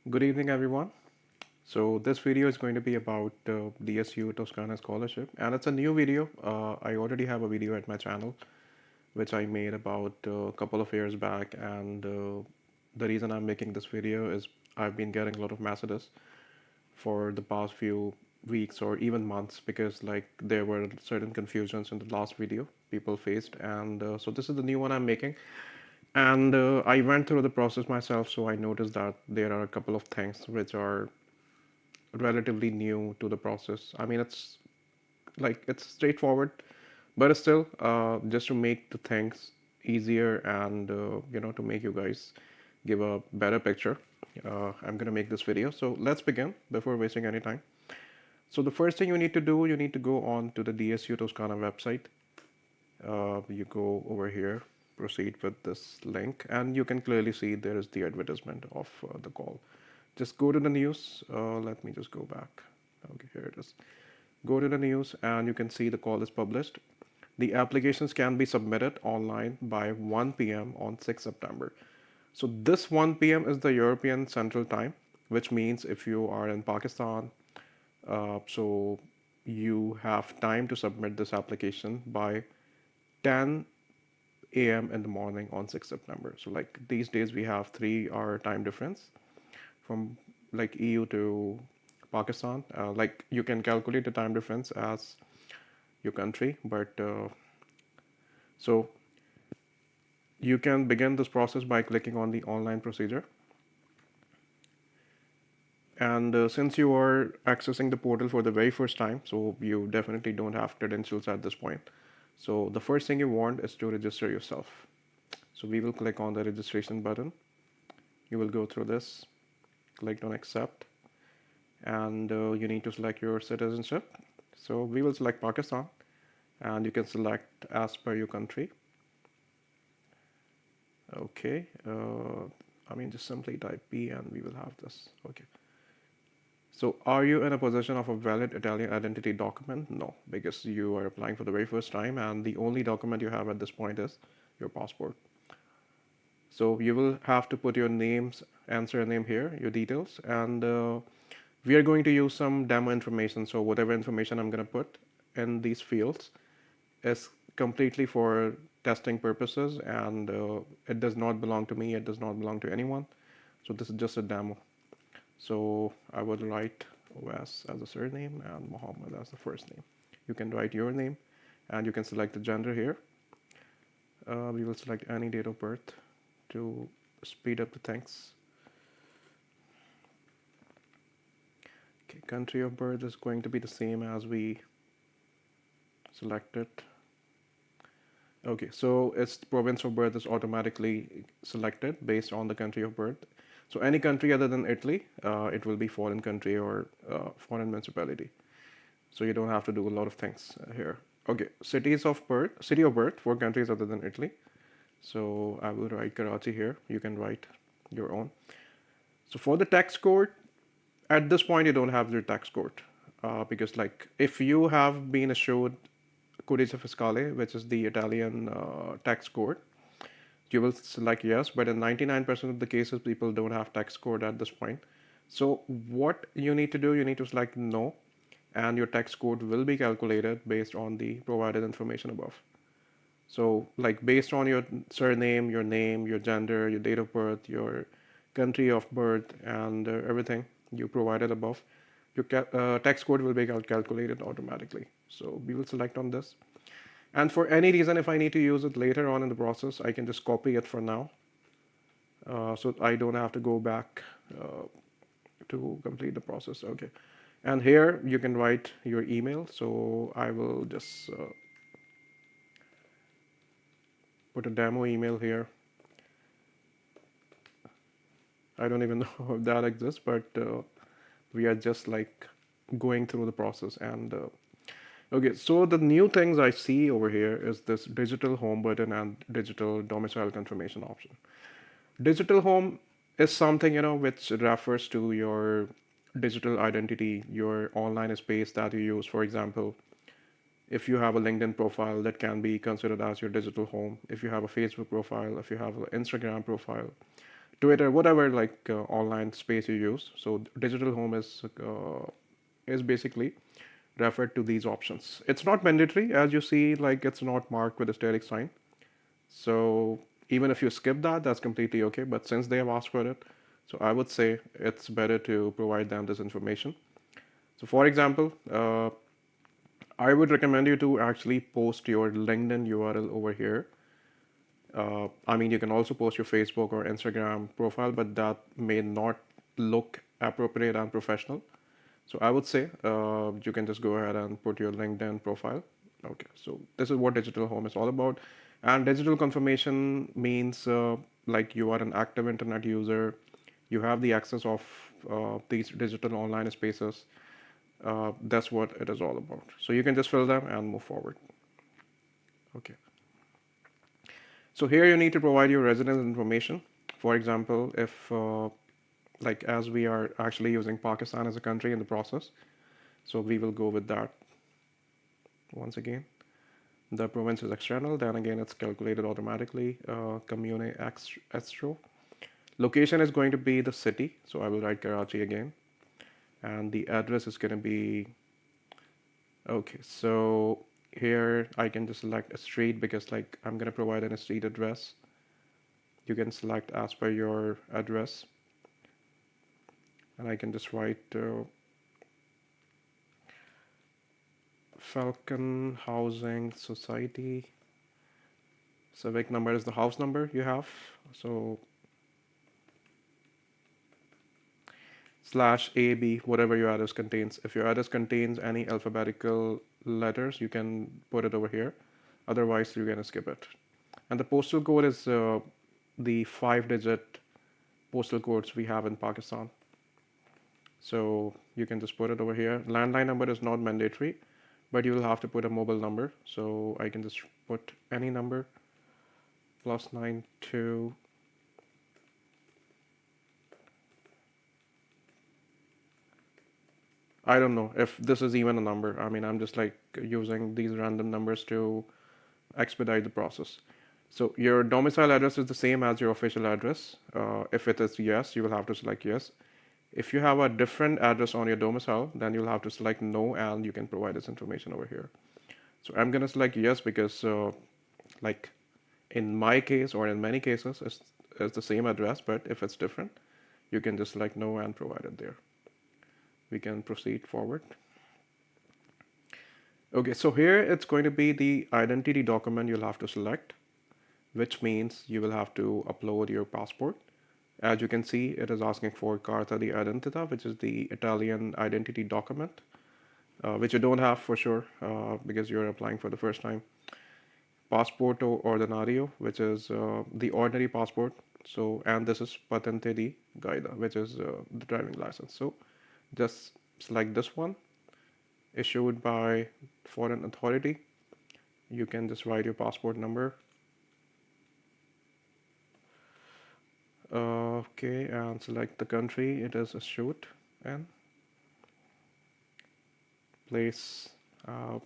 Good evening, everyone. So this video is going to be about DSU Toscana scholarship, and it's a new video. I already have a video at my channel, which I made about a couple of years back, and the reason I'm making this video is I've been getting a lot of messages for the past few weeks or even months because like there were certain confusions in the last video people faced, and so this is the new one I'm making. And I went through the process myself, so I noticed that there are a couple of things which are relatively new to the process. I mean, it's straightforward, but still, just to make the things easier and to make you guys give a better picture, I'm gonna make this video. So let's begin before wasting any time. So the first thing you need to do, you need to go on to the DSU Toscana website. You go over here, proceed with this link, and you can clearly see there is the advertisement of the call. Just go to the news. Let me just go back. Okay, here it is. Go to the news, and you can see the call is published. The applications can be submitted online by 1 p.m. on 6 September. So this 1 p.m. is the European Central Time, which means if you are in Pakistan, so you have time to submit this application by 10 a.m. in the morning on 6 September. So like these days we have 3 hour time difference from like EU to Pakistan. Like you can calculate the time difference as your country, but so you can begin this process by clicking on the online procedure. And since you are accessing the portal for the very first time, so you definitely don't have credentials at this point. So the first thing you want is to register yourself. So we will click on the registration button. You will go through this, click on accept, and you need to select your citizenship. So we will select Pakistan, and you can select as per your country. Okay, I mean just simply type P and we will have this. Okay. So are you in a possession of a valid Italian identity document? No, because you are applying for the very first time and the only document you have at this point is your passport. So you will have to put your names, answer name here, your details, and we are going to use some demo information. So whatever information I'm going to put in these fields is completely for testing purposes, and it does not belong to me. It does not belong to anyone. So this is just a demo. So I would write OS as a surname and Muhammad as the first name. You can write your name, and you can select the gender here. We will select any date of birth to speed up the things. Okay, country of birth is going to be the same as we selected. Okay, so its province of birth is automatically selected based on the country of birth. So any country other than Italy, it will be foreign country or foreign municipality. So you don't have to do a lot of things here. Okay, city of birth for countries other than Italy. So I will write Karachi here. You can write your own. So for the tax code, at this point you don't have your tax code because like if you have been issued codice fiscale, which is the Italian tax code, you will select yes, but in 99% of the cases people don't have tax code at this point. So what you need to do, you need to select no, and your tax code will be calculated based on the provided information above. So like based on your surname, your name, your gender, your date of birth, your country of birth, and everything you provided above, your tax code will be calculated automatically. So we will select on this. And for any reason, if I need to use it later on in the process, I can just copy it for now. So I don't have to go back to complete the process. Okay. And here you can write your email. So I will just put a demo email here. I don't even know if that exists, but we are just like going through the process. And okay, so the new things I see over here is this digital home button and digital domicile confirmation option. Digital home is something, which refers to your digital identity, your online space that you use. For example, if you have a LinkedIn profile, that can be considered as your digital home. If you have a Facebook profile, if you have an Instagram profile, Twitter, whatever like online space you use. So digital home is basically referred to these options. It's not mandatory, as you see, like it's not marked with a static sign. So even if you skip that, that's completely okay. But since they have asked for it, so I would say it's better to provide them this information. So for example, I would recommend you to actually post your LinkedIn URL over here. I mean, you can also post your Facebook or Instagram profile, but that may not look appropriate and professional. So I would say you can just go ahead and put your LinkedIn profile. Okay, so this is what digital home is all about. And digital confirmation means like you are an active internet user, you have the access of these digital online spaces. That's what it is all about. So you can just fill them and move forward. Okay. So here you need to provide your residence information. For example, if like as we are actually using Pakistan as a country in the process, so we will go with that once again. The province is external, then again it's calculated automatically. Commune Estro. Location is going to be the city, so I will write Karachi again. And the address is going to be, okay, so here I can just select a street because like I'm going to provide a street address. You can select as per your address. And I can just write Falcon Housing Society. Civic number is the house number you have. So slash AB, whatever your address contains. If your address contains any alphabetical letters, you can put it over here. Otherwise, you're gonna skip it. And the postal code is the 5-digit postal codes we have in Pakistan. So you can just put it over here. Landline number is not mandatory, but you will have to put a mobile number. So I can just put any number, +92. I don't know if this is even a number. I mean, I'm just like using these random numbers to expedite the process. So your domicile address is the same as your official address. If it is yes, you will have to select yes. If you have a different address on your domicile, then you'll have to select no, and you can provide this information over here. So I'm gonna select yes because like in my case or in many cases, it's the same address, but if it's different, you can just select no and provide it there. We can proceed forward. Okay, so here it's going to be the identity document you'll have to select, which means you will have to upload your passport. As you can see, it is asking for Carta di Identità, which is the Italian identity document, which you don't have for sure because you're applying for the first time. Passporto Ordinario, which is the ordinary passport. So, and this is Patente di Guida, which is the driving license. So, just select this one, issued by foreign authority. You can just write your passport number. Okay, and select the country it is issued in. Place. So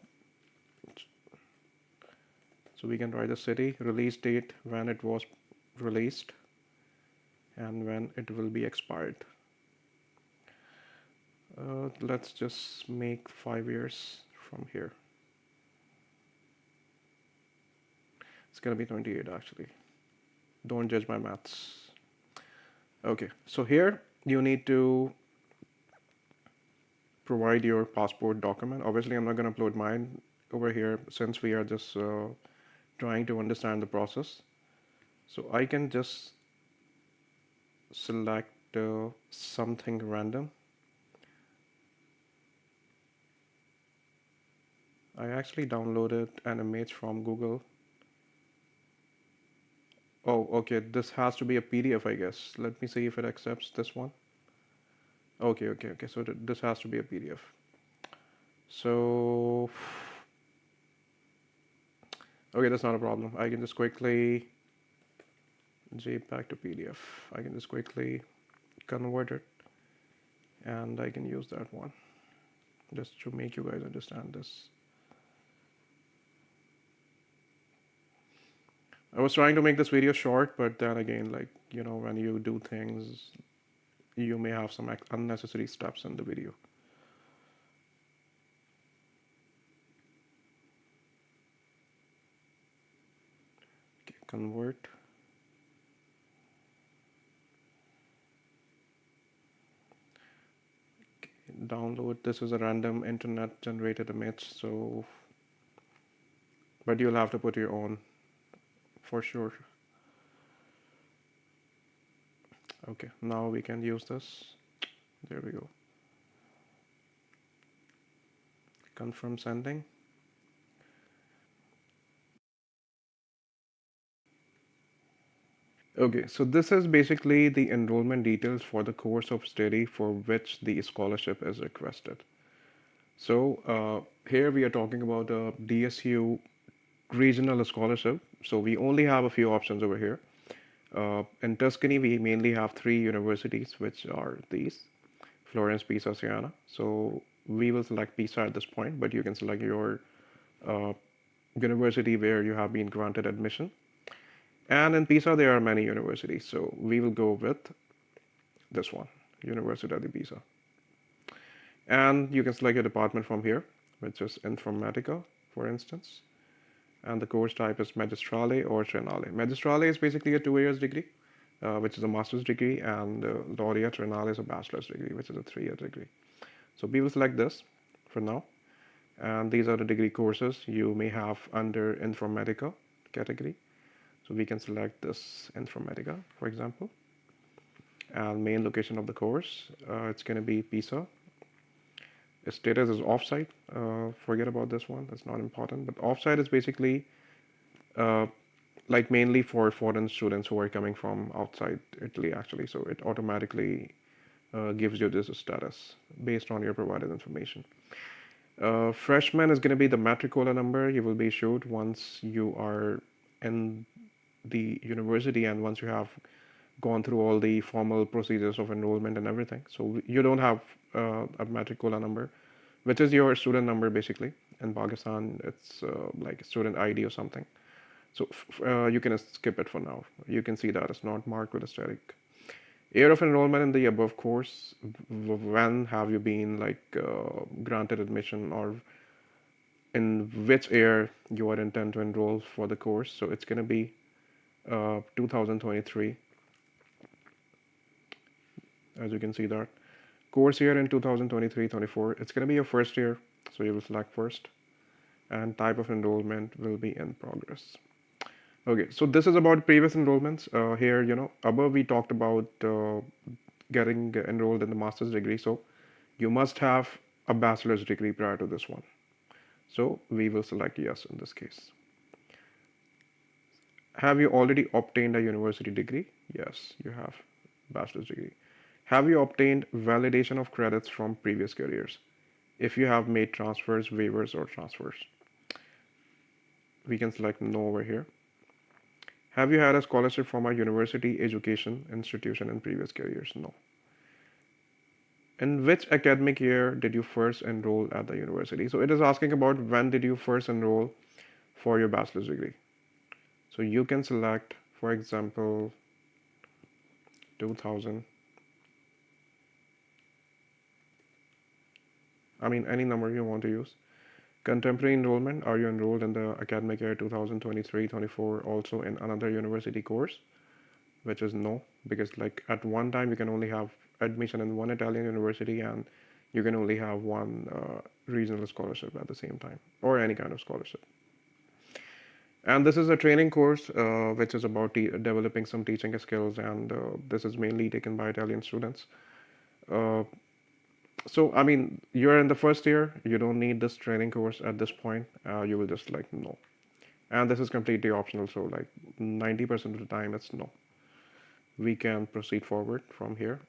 we can write the city, release date, when it was released, and when it will be expired. Let's just make 5 years from here. It's gonna be 28 actually. Don't judge my maths. Okay, so here you need to provide your passport document. Obviously, I'm not gonna upload mine over here since we are just trying to understand the process. So I can just select something random. I actually downloaded an image from Google. Oh, okay, this has to be a PDF, I guess. Let me see if it accepts this one. Okay, so this has to be a PDF. So, okay, that's not a problem. I can just quickly JPEG to PDF. I can just quickly convert it and I can use that one just to make you guys understand this. I was trying to make this video short, but then again, like, when you do things, you may have some unnecessary steps in the video. Okay, convert. Download. This is a random internet generated image, so but you'll have to put your own for sure. Okay, now we can use this. There we go. Confirm sending. Okay, so this is basically the enrollment details for the course of study for which the scholarship is requested. So here we are talking about a DSU regional scholarship. So we only have a few options over here. In Tuscany, we mainly have three universities, which are these: Florence, Pisa, Siena. So we will select Pisa at this point, but you can select your uh, university where you have been granted admission. And in Pisa, there are many universities. So we will go with this one, Università di Pisa. And you can select your department from here, which is Informatica, for instance. And the course type is Magistrale or Triennale. Magistrale is basically a 2 years degree, which is a master's degree, and Laurea Triennale is a bachelor's degree, which is a 3 year degree. So we will select this for now. And these are the degree courses you may have under Informatica category. So we can select this Informatica, for example. And main location of the course, it's going to be Pisa. Status is offsite. Forget about this one, that's not important. But offsite is basically uh, like mainly for foreign students who are coming from outside Italy, actually. So it automatically gives you this status based on your provided information. Freshman is going to be the matricola number you will be issued once you are in the university and once you have gone through all the formal procedures of enrollment and everything. So you don't have a matricola number, which is your student number basically. In Pakistan, it's like student ID or something. So you can skip it for now. You can see that it's not marked with asterisk. Year of enrollment in the above course. When have you been like granted admission, or in which year you are intent to enroll for the course? So it's going to be 2023, as you can see that. Course year in 2023-24. It's going to be your first year, so you will select first. And type of enrollment will be in progress. Okay, so this is about previous enrollments. Here, above we talked about getting enrolled in the master's degree. So you must have a bachelor's degree prior to this one. So we will select yes in this case. Have you already obtained a university degree? Yes, you have bachelor's degree. Have you obtained validation of credits from previous careers? If you have made transfers, waivers, or transfers, we can select no over here. Have you had a scholarship from a university education institution in previous careers? No. In which academic year did you first enroll at the university? So it is asking about when did you first enroll for your bachelor's degree. So you can select, for example, 2000. I mean, any number you want to use. Contemporary enrollment, are you enrolled in the academic year 2023-24 also in another university course? Which is no, because like at one time you can only have admission in one Italian university and you can only have one regional scholarship at the same time, or any kind of scholarship. And this is a training course which is about developing some teaching skills, and this is mainly taken by Italian students. Uh, so, I mean, you're in the first year, you don't need this training course at this point. You will just like no. And this is completely optional, so like 90% of the time it's no. We can proceed forward from here.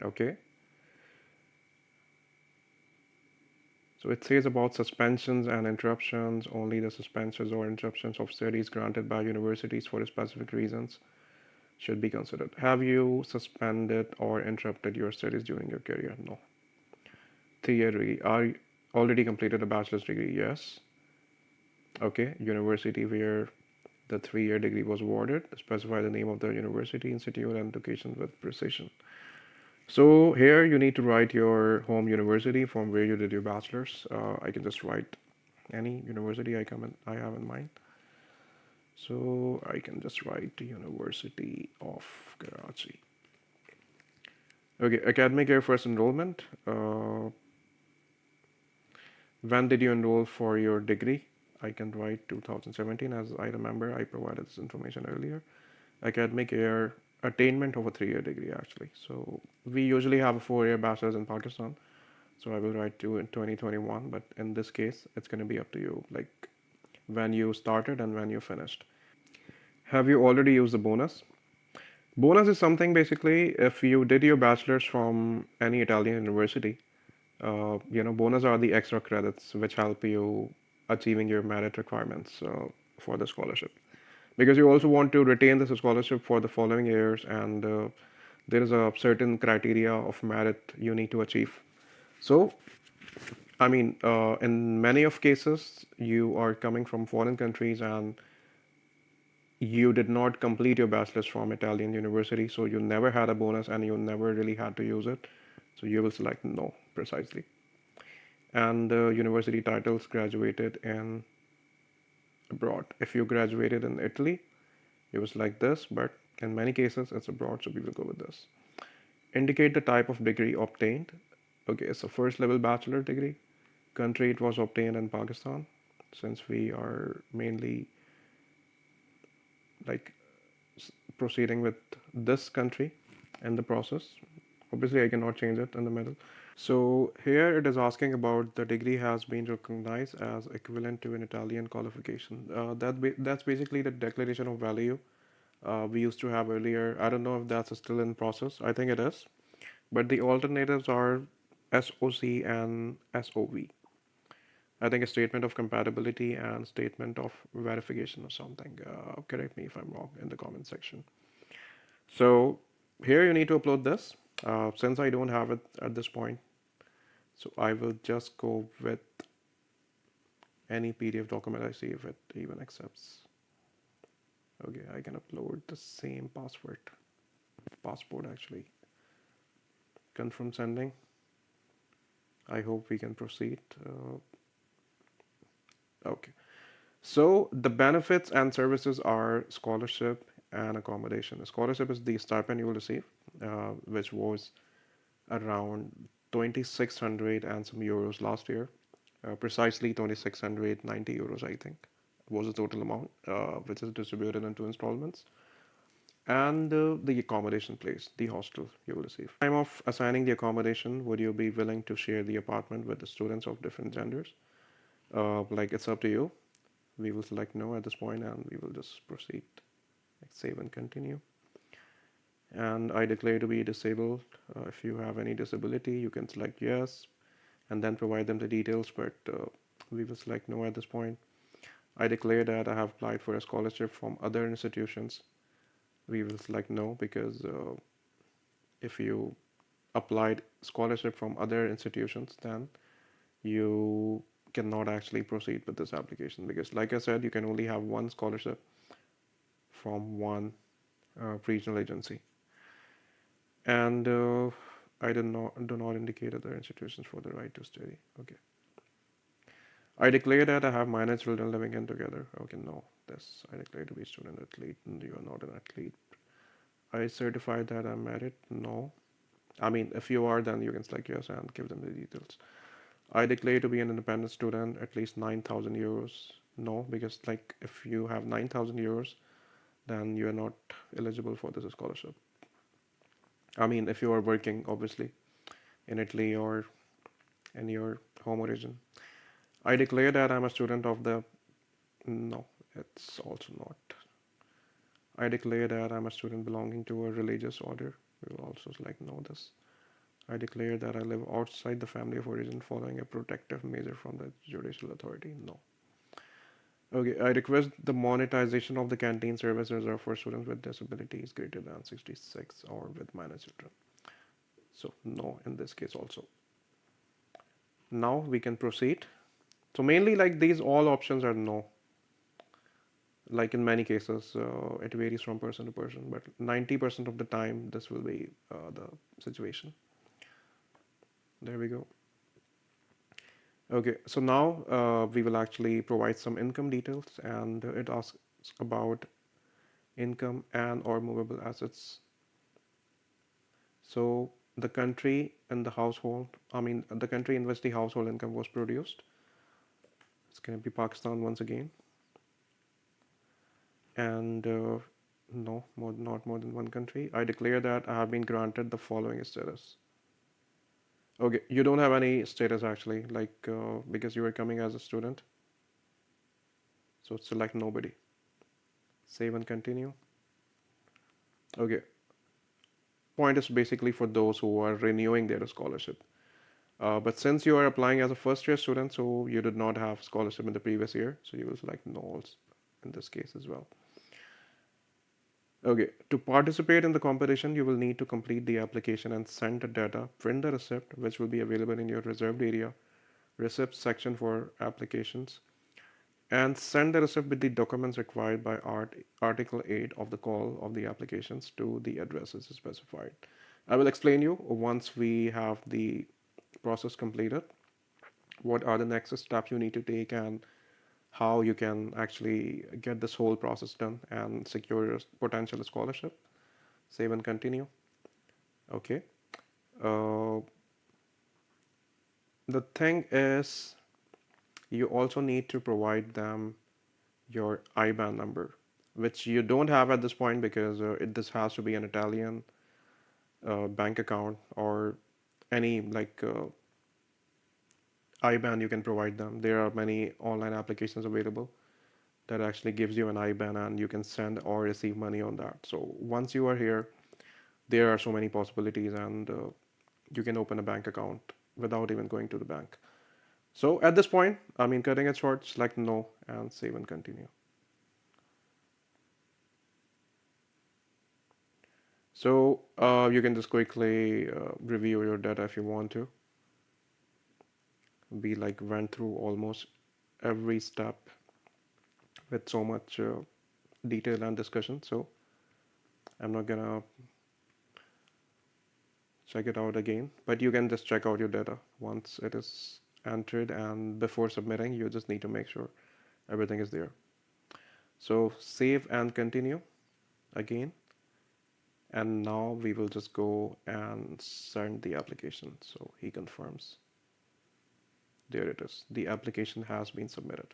Okay. So it says about suspensions and interruptions. Only the suspensions or interruptions of studies granted by universities for specific reasons should be considered. Have you suspended or interrupted your studies during your career? No. Theory. Are already completed a bachelor's degree? Yes. Okay. University where the 3-year degree was awarded. Specify the name of the university, institute, and location with precision. So here you need to write your home university from where you did your bachelor's. I can just write any university I have in mind. So I can just write University of Karachi. Okay, academic year first enrollment. When did you enroll for your degree? I can write 2017, as I remember I provided this information earlier. Academic year attainment of a 3-year degree actually. So we usually have a 4-year bachelor's in Pakistan. So I will write to in 2021, but in this case, it's going to be up to you, like when you started and when you finished. Have you already used the bonus? Bonus is something basically if you did your bachelor's from any Italian university, bonus are the extra credits which help you achieving your merit requirements for the scholarship. Because you also want to retain this scholarship for the following years, and there is a certain criteria of merit you need to achieve. So, I mean, in many of cases, you are coming from foreign countries and you did not complete your bachelor's from Italian university, so you never had a bonus and you never really had to use it. So you will select no, precisely. And university titles graduated in abroad. If you graduated in Italy, you will select this, but in many cases it's abroad, so we will go with this. Indicate the type of degree obtained. Okay, so first level bachelor degree. Country it was obtained in Pakistan, since we are mainly like proceeding with this country in the process. Obviously, I cannot change it in the middle. So here it is asking about the degree has been recognized as equivalent to an Italian qualification. That's basically the declaration of value we used to have earlier. I don't know if that's still in process. I think it is. But the alternatives are SOC and SOV. I think a statement of compatibility and statement of verification or something. Correct me if I'm wrong in the comment section. So here you need to upload this. Since I don't have it at this point, so I will just go with any PDF document I see if it even accepts. Okay, I can upload the same passport actually. Confirm sending. I hope we can proceed. Okay. So the benefits and services are scholarship and accommodation. The scholarship is the stipend you will receive, which was around 2,600 and some euros last year. Precisely 2,690 euros, I think, was the total amount, which is distributed into installments. And the accommodation place, the hostel you will receive. Time of assigning the accommodation, would you be willing to share the apartment with the students of different genders? Like it's up to you. We will select no at this point and we will just proceed. Like save and continue. And I declare to be disabled. If you have any disability, you can select yes and then provide them the details, but we will select no at this point. I declare that I have applied for a scholarship from other institutions. We will select no because if you applied scholarship from other institutions, then you cannot actually proceed with this application because, like I said, you can only have one scholarship from one regional agency. And I do not indicate other institutions for the right to study. Okay. I declare that I have minor children living in together. Okay, no. This I declare to be a student athlete, and you are not an athlete. I certify that I'm married. No. I mean, if you are, then you can select yes and give them the details. I declare to be an independent student, at least 9,000 euros. No, because like if you have 9,000 euros, then you are not eligible for this scholarship. I mean, if you are working, obviously, in Italy or in your home origin. I declare that I'm a student of the. No, it's also not. I declare that I'm a student belonging to a religious order. We will also select no this. I declare that I live outside the family of origin following a protective measure from the judicial authority. No. Okay, I request the monetization of the canteen service reserved for students with disabilities greater than 66 or with minor children. So no in this case also. Now we can proceed. So mainly like these all options are no. Like in many cases, it varies from person to person, but 90% of the time, this will be the situation. There we go. Okay, so now we will actually provide some income details, and it asks about income and or movable assets. So the country and the household, I mean, the country in which the household income was produced. It's going to be Pakistan once again. And no, not more than one country. I declare that I have been granted the following status. Okay, you don't have any status actually, like because you are coming as a student. So select nobody. Save and continue. Okay, point is basically for those who are renewing their scholarship. But since you are applying as a first year student, so you did not have scholarship in the previous year, so you will select no in this case as well. Okay, to participate in the competition, you will need to complete the application and send the data, print the receipt, which will be available in your reserved area, receipt section for applications, and send the receipt with the documents required by Article 8 of the call of the applications to the addresses specified. I will explain you once we have the process completed, what are the next steps you need to take and how you can actually get this whole process done and secure your potential scholarship. Save and continue. Okay. Uh, the thing is, you also need to provide them your IBAN number, which you don't have at this point because this has to be an Italian bank account or any like IBAN you can provide them. There are many online applications available that actually gives you an IBAN and you can send or receive money on that. So once you are here, there are so many possibilities and you can open a bank account without even going to the bank. So at this point, I mean, cutting it short, select no and save and continue. So you can just quickly review your data if you want to. We like went through almost every step with so much detail and discussion. So I'm not gonna check it out again, but you can just check out your data once it is entered, and before submitting, you just need to make sure everything is there. So save and continue again, and now we will just go and send the application. So he confirms. There it is. The application has been submitted.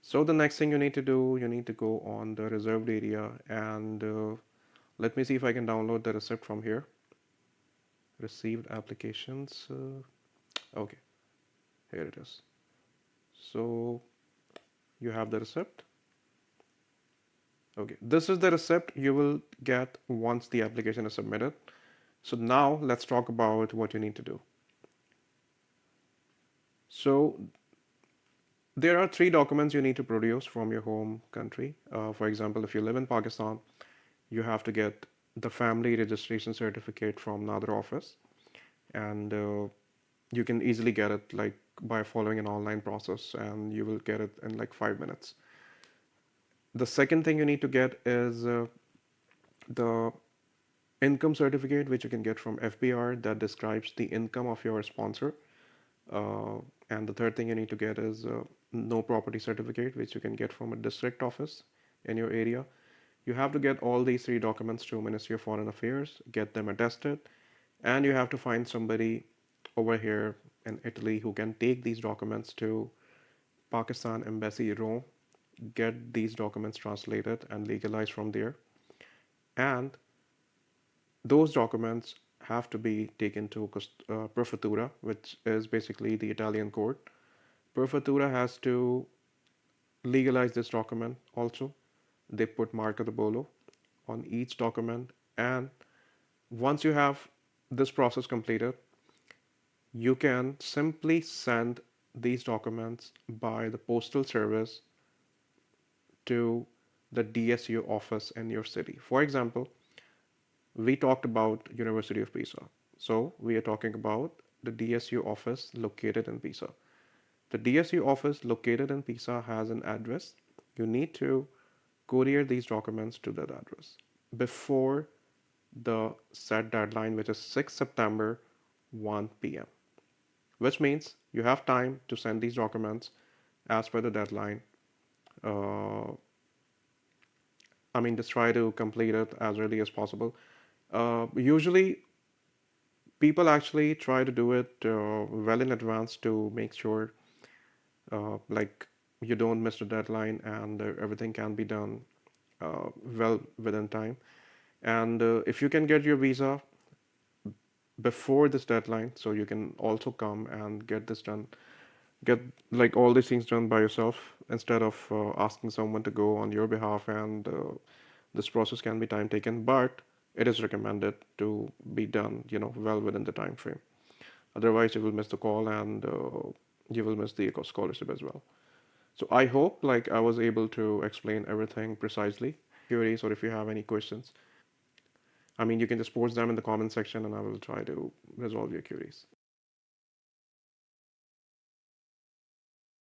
So the next thing you need to do, you need to go on the reserved area and let me see if I can download the receipt from here. Received applications. Okay, here it is. So you have the receipt. Okay, this is the receipt you will get once the application is submitted. So now let's talk about what you need to do. So there are three documents you need to produce from your home country. For example, if you live in Pakistan, you have to get the family registration certificate from another office, and you can easily get it like by following an online process, and you will get it in like 5 minutes. The second thing you need to get is the income certificate, which you can get from FBR that describes the income of your sponsor. Uh, and the third thing you need to get is no property certificate, which you can get from a district office in your area. You have to get all these three documents to Ministry of Foreign Affairs, get them attested, and you have to find somebody over here in Italy who can take these documents to Pakistan Embassy Rome, get these documents translated and legalized from there, and those documents have to be taken to Prefettura, which is basically the Italian court. Prefettura has to legalize this document also. They put Marca di Bollo on each document, and once you have this process completed, you can simply send these documents by the postal service to the DSU office in your city. For example, we talked about University of Pisa. So we are talking about the DSU office located in Pisa. The DSU office located in Pisa has an address. You need to courier these documents to that address before the set deadline, which is 6 September, 1 p.m., which means you have time to send these documents as per the deadline. Uh, I mean, just try to complete it as early as possible. Usually, people actually try to do it well in advance to make sure, like, you don't miss the deadline and everything can be done well within time. And if you can get your visa before this deadline, so you can also come and get this done, get like all these things done by yourself instead of asking someone to go on your behalf, and this process can be time taken, but it is recommended to be done, well within the time frame. Otherwise, you will miss the call and you will miss the scholarship as well. So I hope like I was able to explain everything precisely. Queries, or if you have any questions, I mean, you can just post them in the comment section and I will try to resolve your queries.